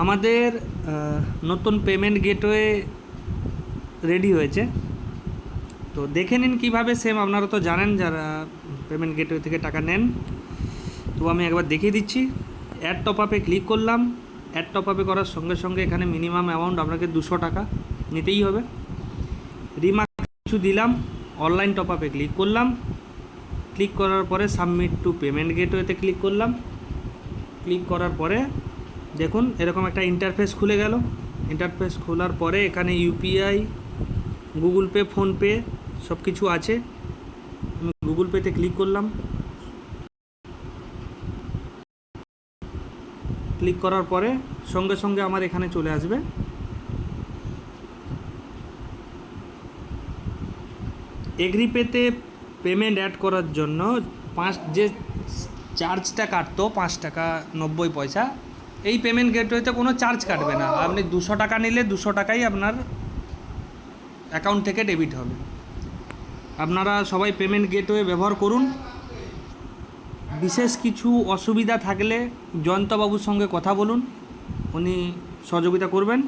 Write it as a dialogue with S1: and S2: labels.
S1: আমাদের নতুন payment gateway ready হয়েছে, তো দেখে নিন কীভাবে। সেম আপনারা তো জানেন যারা পেমেন্ট গেটওয়ে থেকে টাকা নেন। তো আমি একবার দেখিয়ে দিচ্ছি। অ্যাড টপ আপে ক্লিক করলাম। অ্যাড টপ আপে করার সঙ্গে সঙ্গে এখানে মিনিমাম অ্যামাউন্ট আপনাকে 200 টাকা নিতেই হবে। রিমার্ক কিছু দিলাম। অনলাইন টপ আপে ক্লিক করলাম। ক্লিক করার পরে সাবমিট টু পেমেন্ট গেটওয়েতে ক্লিক করলাম। ক্লিক করার পরে দেখুন এরকম একটা ইন্টারফেস খুলে গেল। ইন্টারফেস খোলার পরে এখানে ইউপিআই, গুগল পে, ফোনপে সব কিছু আছে। আমি গুগল পেতে ক্লিক করলাম। ক্লিক করার পরে সঙ্গে সঙ্গে আমার এখানে চলে আসবে এগ্রি পেতে পেমেন্ট অ্যাড করার জন্য যে চার্জটা কাটতো 5 টাকা 90 পয়সা, এই পেমেন্ট গেটওয়েতে কোনো চার্জ কাটবে না। আপনি 200 টাকা নিলে 200 টাকাই আপনার অ্যাকাউন্ট থেকে ডেবিট হবে। আপনারা সবাই পেমেন্ট গেটওয়ে ব্যবহার করুন। বিশেষ কিছু অসুবিধা থাকলে জয়ন্তবাবুর সঙ্গে কথা বলুন, উনি সহযোগিতা করবেন।